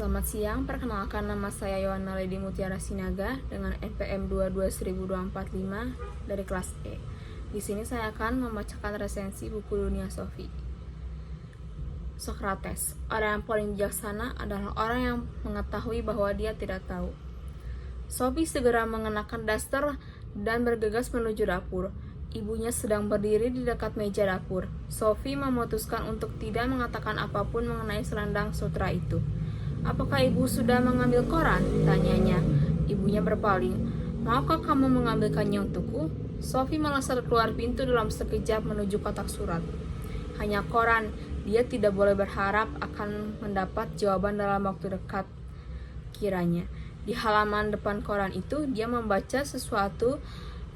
Selamat siang, perkenalkan nama saya Yohana Lady Mutiara Sinaga dengan NPM 22.245 dari kelas E. Di sini saya akan membacakan resensi buku Dunia Sofi. Sokrates, orang yang paling bijaksana adalah orang yang mengetahui bahwa dia tidak tahu. Sofi segera mengenakan daster dan bergegas menuju dapur. Ibunya sedang berdiri di dekat meja dapur. Sofi memutuskan untuk tidak mengatakan apapun mengenai selendang sutra itu. "Apakah ibu sudah mengambil koran?" tanyanya. Ibunya berpaling. "Maukah kamu mengambilkannya untukku?" Sofi melesat keluar pintu dalam sekejap menuju kotak surat. Hanya koran, dia tidak boleh berharap akan mendapat jawaban dalam waktu dekat, kiranya. Di halaman depan koran itu, dia membaca sesuatu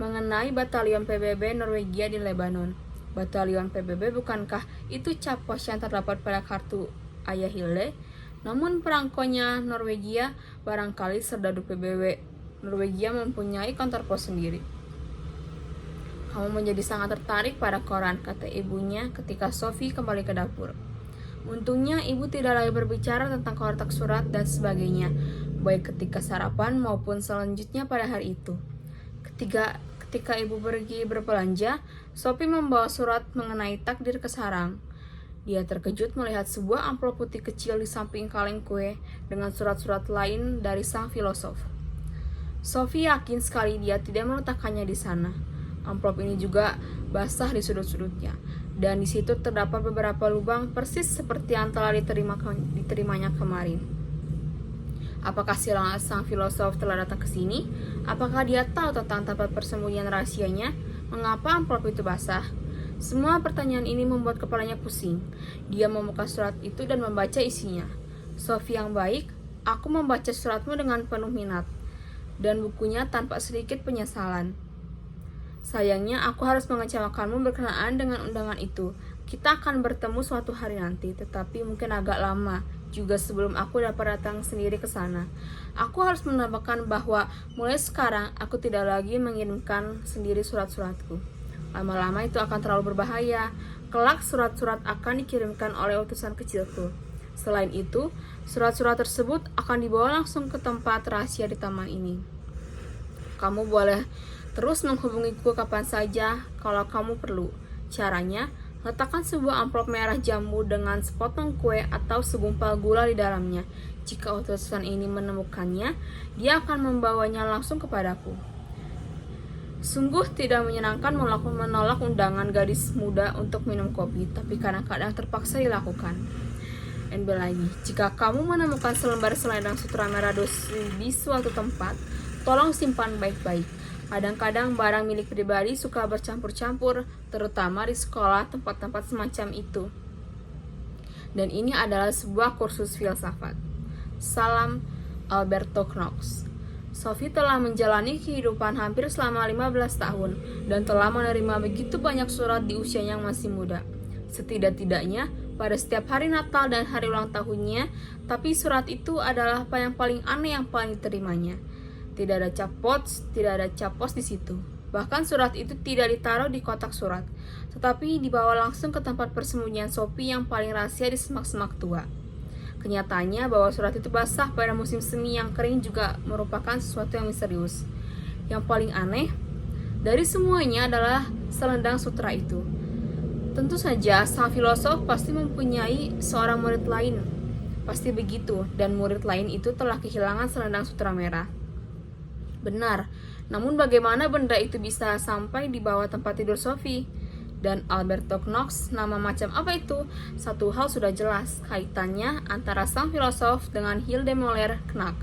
mengenai batalion PBB Norwegia di Lebanon. Batalion PBB, bukankah itu cap pos yang terdapat pada kartu ayah Hilde? Namun perangkonya Norwegia, barangkali serdadu PBB Norwegia mempunyai kantor pos sendiri. "Kamu menjadi sangat tertarik pada koran," kata ibunya ketika Sofi kembali ke dapur. Untungnya ibu tidak lagi berbicara tentang kotak surat dan sebagainya, baik ketika sarapan maupun selanjutnya pada hari itu. Ketika ibu pergi berbelanja, Sofi membawa surat mengenai takdir ke sarang. Dia terkejut melihat sebuah amplop putih kecil di samping kaleng kue dengan surat-surat lain dari sang filosof. Sofi yakin sekali dia tidak meletakkannya di sana. Amplop ini juga basah di sudut-sudutnya, dan di situ terdapat beberapa lubang persis seperti yang telah diterimanya kemarin. Apakah sang filosof telah datang ke sini? Apakah dia tahu tentang tempat persembunyian rahasianya? Mengapa amplop itu basah? Semua pertanyaan ini membuat kepalanya pusing. Dia membuka surat itu dan membaca isinya. "Sofi yang baik, aku membaca suratmu dengan penuh minat, dan bukunya tanpa sedikit penyesalan. Sayangnya aku harus mengecewakanmu berkenaan dengan undangan itu. Kita akan bertemu suatu hari nanti, tetapi mungkin agak lama juga sebelum aku dapat datang sendiri ke sana. Aku harus menambahkan bahwa mulai sekarang aku tidak lagi mengirimkan sendiri surat-suratku. Lama-lama itu akan terlalu berbahaya. Kelak surat-surat akan dikirimkan oleh utusan kecilku. Selain itu, surat-surat tersebut akan dibawa langsung ke tempat rahasia di taman ini. Kamu boleh terus menghubungiku kapan saja kalau kamu perlu. Caranya, letakkan sebuah amplop merah jambu dengan sepotong kue atau segumpal gula di dalamnya. Jika utusan ini menemukannya, dia akan membawanya langsung kepadaku." Sungguh tidak menyenangkan menolak undangan gadis muda untuk minum kopi, tapi kadang-kadang terpaksa dilakukan. NB lagi, "Jika kamu menemukan selembar selendang sutra merah di suatu tempat, tolong simpan baik-baik. Kadang-kadang barang milik pribadi suka bercampur-campur, terutama di sekolah, tempat-tempat semacam itu. Dan ini adalah sebuah kursus filsafat. Salam, Alberto Knox." Sofi telah menjalani kehidupan hampir selama 15 tahun dan telah menerima begitu banyak surat di usia yang masih muda. Setidak-tidaknya pada setiap hari Natal dan hari ulang tahunnya, tapi surat itu adalah apa yang paling aneh yang paling diterimanya. Tidak ada cap pos di situ. Bahkan surat itu tidak ditaruh di kotak surat, tetapi dibawa langsung ke tempat persembunyian Sofi yang paling rahasia di semak-semak tua. Kenyataannya bahwa surat itu basah pada musim semi yang kering juga merupakan sesuatu yang misterius. Yang paling aneh dari semuanya adalah selendang sutra itu. Tentu saja sang filosof pasti mempunyai seorang murid lain. Pasti begitu, dan murid lain itu telah kehilangan selendang sutra merah. Benar, namun bagaimana benda itu bisa sampai di bawah tempat tidur Sofi? Dan Alberto Knox, nama macam apa itu? Satu hal sudah jelas, kaitannya antara sang filosof dengan Hilde Moller Knack.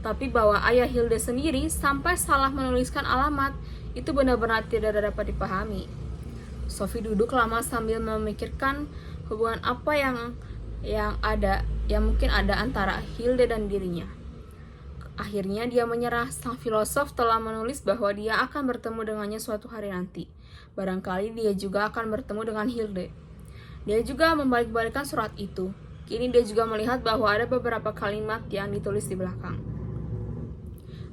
Tapi bahwa ayah Hilde sendiri sampai salah menuliskan alamat, itu benar-benar tidak dapat dipahami. Sofi duduk lama sambil memikirkan hubungan apa yang mungkin ada antara Hilde dan dirinya. Akhirnya dia menyerah. Sang filosof telah menulis bahwa dia akan bertemu dengannya suatu hari nanti. Barangkali dia juga akan bertemu dengan Hilde. Dia juga membalik-balikkan surat itu. Kini dia juga melihat bahwa ada beberapa kalimat yang ditulis di belakang.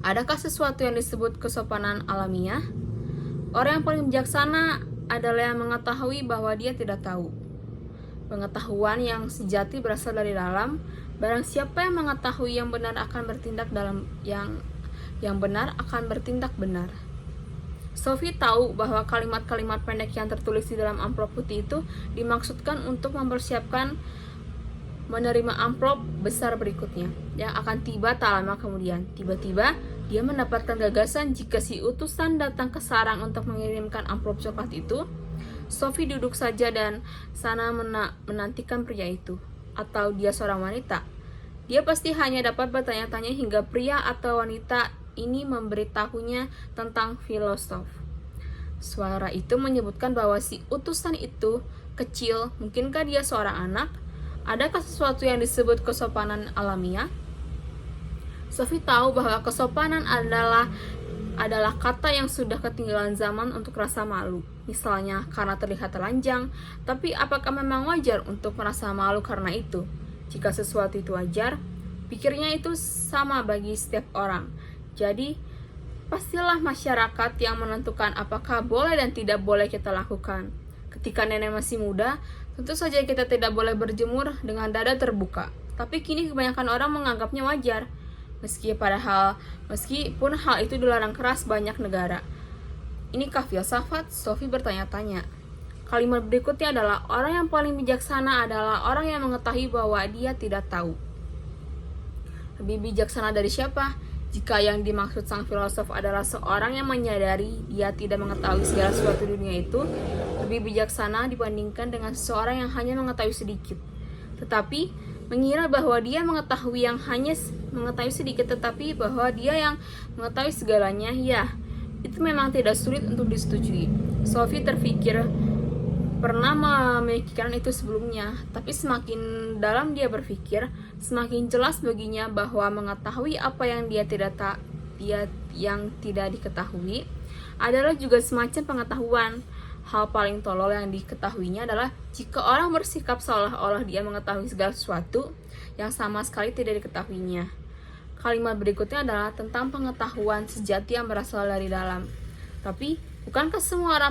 Adakah sesuatu yang disebut kesopanan alamiah? Orang yang paling bijaksana adalah yang mengetahui bahwa dia tidak tahu. Pengetahuan yang sejati berasal dari dalam, Barang siapa yang mengetahui yang benar akan bertindak yang benar akan bertindak benar. Sophie tahu bahwa kalimat-kalimat pendek yang tertulis di dalam amplop putih itu dimaksudkan untuk mempersiapkan menerima amplop besar berikutnya yang akan tiba tak lama kemudian. Tiba-tiba dia mendapatkan gagasan jika si utusan datang ke sarang untuk mengirimkan amplop coklat itu. Sophie duduk saja dan sana menantikan pria itu. Atau dia seorang wanita. Dia pasti hanya dapat bertanya-tanya hingga pria atau wanita ini memberitahunya tentang filosof. Suara itu menyebutkan bahwa si utusan itu kecil. Mungkinkah dia seorang anak? Adakah sesuatu yang disebut kesopanan alamiah? Sophie tahu bahwa kesopanan adalah kata yang sudah ketinggalan zaman untuk rasa malu. Misalnya karena terlihat telanjang, tapi apakah memang wajar untuk merasa malu karena itu? Jika sesuatu itu wajar, pikirnya itu sama bagi setiap orang. Jadi, pastilah masyarakat yang menentukan apakah boleh dan tidak boleh kita lakukan. Ketika nenek masih muda, tentu saja kita tidak boleh berjemur dengan dada terbuka. Tapi kini kebanyakan orang menganggapnya wajar. Meskipun hal itu dilarang keras banyak negara. Inikah filsafat? Sophie bertanya-tanya. Kalimat berikutnya adalah orang yang paling bijaksana adalah orang yang mengetahui bahwa dia tidak tahu. Lebih bijaksana dari siapa? Jika yang dimaksud sang filosof adalah seorang yang menyadari dia tidak mengetahui segala sesuatu di dunia itu, lebih bijaksana dibandingkan dengan seseorang yang hanya mengetahui sedikit. Tetapi mengira bahwa dia mengetahui yang hanya mengetahui sedikit, tetapi bahwa dia yang mengetahui segalanya, ya, itu memang tidak sulit untuk disetujui. Sophie pernah memikirkan itu sebelumnya, tapi semakin dalam dia berpikir, semakin jelas baginya bahwa mengetahui apa yang yang tidak diketahui adalah juga semacam pengetahuan. Hal paling tolol yang diketahuinya adalah jika orang bersikap seolah-olah dia mengetahui segala sesuatu yang sama sekali tidak diketahuinya. Kalimat berikutnya adalah tentang pengetahuan sejati yang berasal dari dalam. Tapi, bukankah semua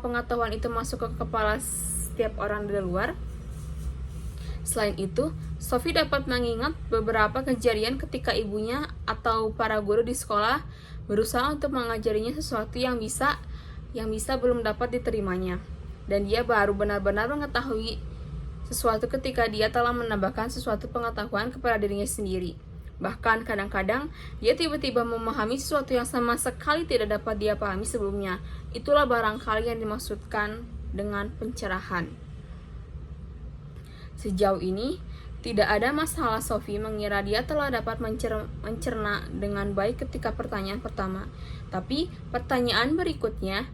pengetahuan itu masuk ke kepala setiap orang dari luar? Selain itu, Sophie dapat mengingat beberapa kejadian ketika ibunya atau para guru di sekolah berusaha untuk mengajarinya sesuatu yang bisa belum dapat diterimanya. Dan dia baru benar-benar mengetahui sesuatu ketika dia telah menambahkan sesuatu pengetahuan kepada dirinya sendiri. Bahkan kadang-kadang dia tiba-tiba memahami sesuatu yang sama sekali tidak dapat dia pahami sebelumnya. Itulah barangkali yang dimaksudkan dengan pencerahan. Sejauh ini, tidak ada masalah Sophie mengira dia telah dapat mencerna dengan baik ketika pertanyaan pertama. Tapi pertanyaan berikutnya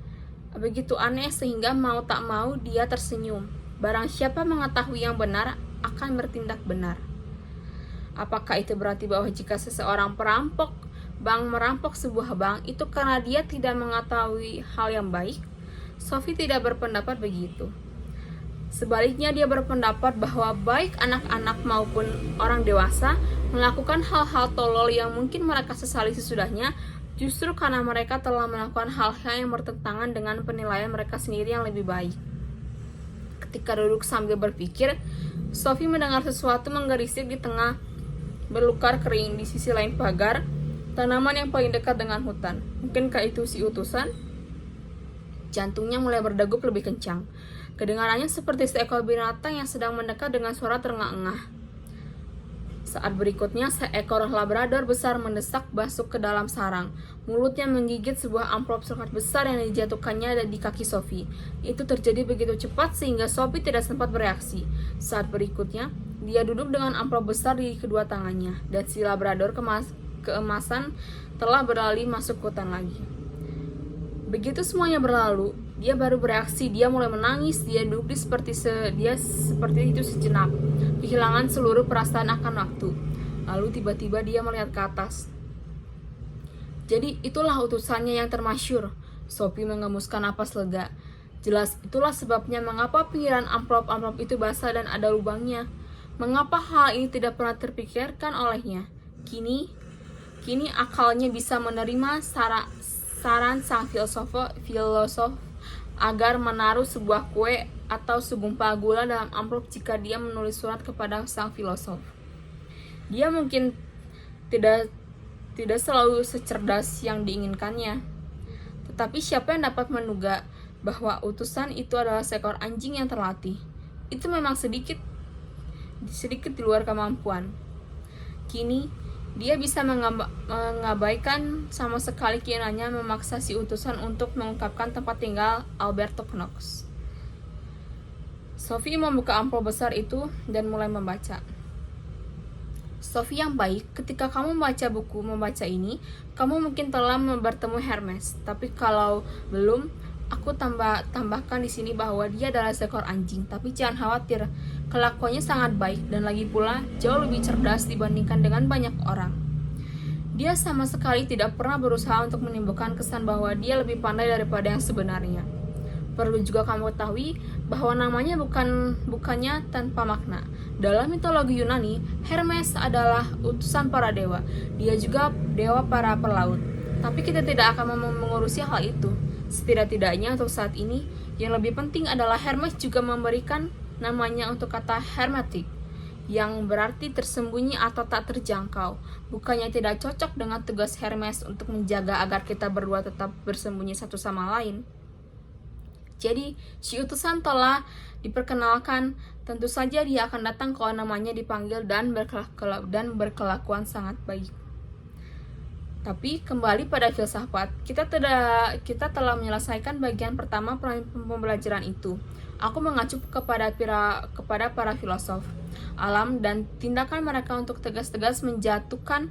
begitu aneh sehingga mau tak mau dia tersenyum. Barang siapa mengetahui yang benar akan bertindak benar. Apakah itu berarti bahwa jika seseorang merampok sebuah bank itu karena dia tidak mengetahui hal yang baik? Sophie tidak berpendapat begitu. Sebaliknya dia berpendapat bahwa baik anak-anak maupun orang dewasa melakukan hal-hal tolol yang mungkin mereka sesali sesudahnya justru karena mereka telah melakukan hal-hal yang bertentangan dengan penilaian mereka sendiri yang lebih baik. Ketika duduk sambil berpikir, Sophie mendengar sesuatu menggerisik di tengah belukar kering di sisi lain pagar, tanaman yang paling dekat dengan hutan. Mungkinkah itu si utusan? Jantungnya mulai berdegup lebih kencang. Kedengarannya seperti seekor binatang yang sedang mendekat dengan suara terengah-engah. Saat berikutnya, seekor labrador besar mendesak masuk ke dalam sarang. Mulutnya menggigit sebuah amplop coklat besar yang dijatuhkannya di kaki Sophie. Itu terjadi begitu cepat sehingga Sophie tidak sempat bereaksi. Saat berikutnya, dia duduk dengan amplop besar di kedua tangannya, dan si labrador keemasan telah berlari masuk hutan lagi. Begitu semuanya berlalu, dia baru bereaksi. Dia mulai menangis. Dia duduk seperti itu sejenak, kehilangan seluruh perasaan akan waktu. Lalu tiba-tiba dia melihat ke atas. Jadi itulah utusannya yang termasyur. Sophie mengemuskan napas lega. Jelas itulah sebabnya mengapa pinggiran amplop-amplop itu basah dan ada lubangnya. Mengapa hal ini tidak pernah terpikirkan olehnya? Kini akalnya bisa menerima saran sang filosof agar menaruh sebuah kue atau segumpal gula dalam amplop jika dia menulis surat kepada sang filosof. Dia mungkin tidak selalu secerdas yang diinginkannya. Tetapi siapa yang dapat menduga bahwa utusan itu adalah seekor anjing yang terlatih? Itu memang sedikit di luar kemampuan. Kini, dia bisa mengabaikan sama sekali keinginannya memaksa si utusan untuk mengungkapkan tempat tinggal Alberto Knox. Sophie membuka amplop besar itu dan mulai membaca. Sophie yang baik, ketika kamu membaca ini, kamu mungkin telah bertemu Hermes. Tapi kalau belum, aku tambahkan di sini bahwa dia adalah seekor anjing. Tapi jangan khawatir, kelakuannya sangat baik dan lagi pula jauh lebih cerdas dibandingkan dengan banyak orang. Dia sama sekali tidak pernah berusaha untuk menimbulkan kesan bahwa dia lebih pandai daripada yang sebenarnya. Perlu juga kamu ketahui bahwa namanya bukannya tanpa makna. Dalam mitologi Yunani, Hermes adalah utusan para dewa. Dia juga dewa para pelaut. Tapi kita tidak akan mengurusi hal itu. Setidak-tidaknya untuk saat ini, yang lebih penting adalah Hermes juga memberikan namanya untuk kata hermetic, yang berarti tersembunyi atau tak terjangkau. Bukannya tidak cocok dengan tugas Hermes untuk menjaga agar kita berdua tetap bersembunyi satu sama lain. Jadi, si utusan telah diperkenalkan, tentu saja dia akan datang kalau namanya dipanggil dan berkelakuan sangat baik. Tapi kembali pada filsafat, kita telah menyelesaikan bagian pertama pembelajaran itu. Aku mengacu kepada para filosof alam dan tindakan mereka untuk tegas-tegas menjauhkan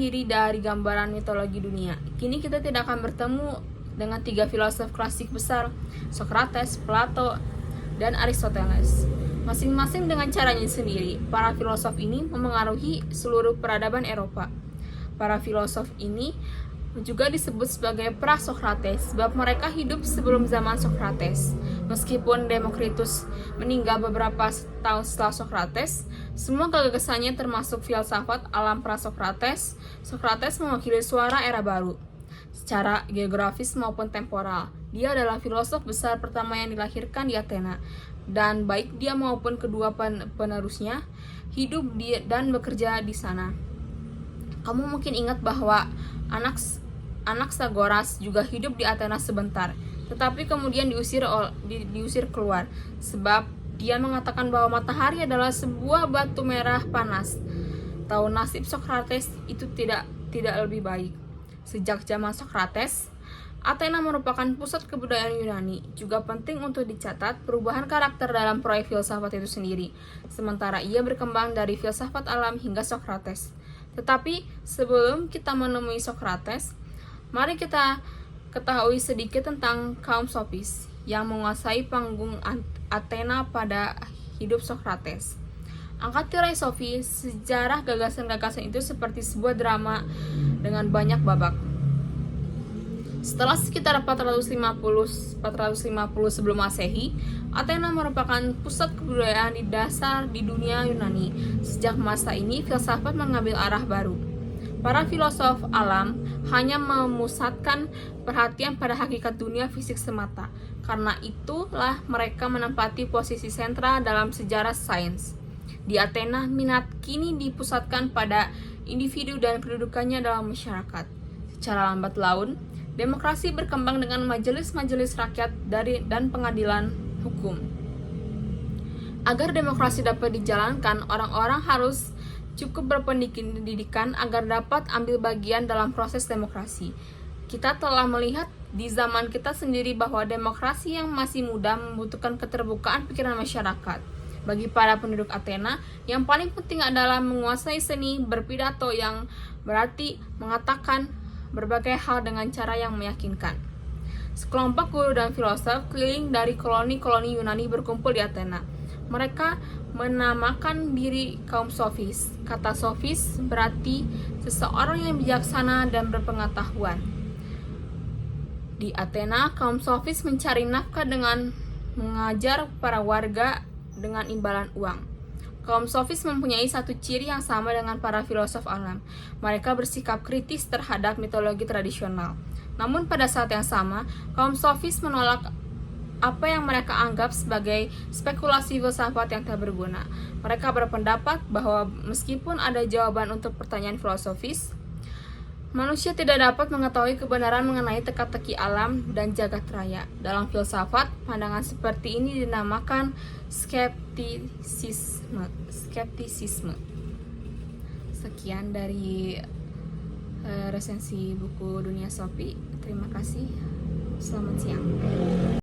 diri dari gambaran mitologi dunia. Kini kita tidak akan bertemu dengan 3 filosof klasik besar, Socrates, Plato, dan Aristoteles. Masing-masing dengan caranya sendiri, para filosof ini memengaruhi seluruh peradaban Eropa. Para filosof ini juga disebut sebagai pra-Sokrates, sebab mereka hidup sebelum zaman Socrates. Meskipun Demokritus meninggal beberapa tahun setelah Socrates, semua gagasannya termasuk filsafat alam pra-Sokrates. Socrates mewakili suara era baru, secara geografis maupun temporal. Dia adalah filosof besar pertama yang dilahirkan di Athena, dan baik dia maupun kedua penerusnya hidup dan bekerja di sana. Kamu mungkin ingat bahwa Anaxagoras juga hidup di Athena sebentar, tetapi kemudian diusir keluar, sebab dia mengatakan bahwa matahari adalah sebuah batu merah panas. Tahu nasib Socrates itu tidak lebih baik. Sejak zaman Socrates, Athena merupakan pusat kebudayaan Yunani. Juga penting untuk dicatat perubahan karakter dalam proyek filsafat itu sendiri, sementara ia berkembang dari filsafat alam hingga Socrates. Tetapi sebelum kita menemui Socrates, mari kita ketahui sedikit tentang kaum Sofis yang menguasai panggung Athena pada hidup Socrates. Angkat tirai Sofi, sejarah gagasan-gagasan itu seperti sebuah drama dengan banyak babak. Setelah sekitar 450 sebelum Masehi, Athena merupakan pusat kebudayaan di dunia Yunani. Sejak masa ini, filsafat mengambil arah baru. Para filosof alam hanya memusatkan perhatian pada hakikat dunia fisik semata. Karena itulah mereka menempati posisi sentral dalam sejarah sains. Di Athena, minat kini dipusatkan pada individu dan kedudukannya dalam masyarakat. Secara lambat laun, demokrasi berkembang dengan majelis-majelis rakyat dan pengadilan hukum. Agar demokrasi dapat dijalankan, orang-orang harus cukup berpendidikan agar dapat ambil bagian dalam proses demokrasi. Kita telah melihat di zaman kita sendiri bahwa demokrasi yang masih muda membutuhkan keterbukaan pikiran masyarakat. Bagi para penduduk Athena, yang paling penting adalah menguasai seni berpidato yang berarti mengatakan berbagai hal dengan cara yang meyakinkan. Sekelompok guru dan filosof keliling dari koloni-koloni Yunani berkumpul di Athena. Mereka menamakan diri kaum Sofis. Kata Sofis berarti seseorang yang bijaksana dan berpengetahuan. Di Athena, kaum Sofis mencari nafkah dengan mengajar para warga dengan imbalan uang. Kaum sofis mempunyai satu ciri yang sama dengan para filosof alam. Mereka bersikap kritis terhadap mitologi tradisional. Namun pada saat yang sama, kaum sofis menolak apa yang mereka anggap sebagai spekulasi filsafat yang tak berguna. Mereka berpendapat bahwa meskipun ada jawaban untuk pertanyaan filosofis, manusia tidak dapat mengetahui kebenaran mengenai teka-teki alam dan jagat raya. Dalam filsafat, pandangan seperti ini dinamakan skeptisisme. Sekian dari resensi buku Dunia Sophie. Terima kasih. Selamat siang.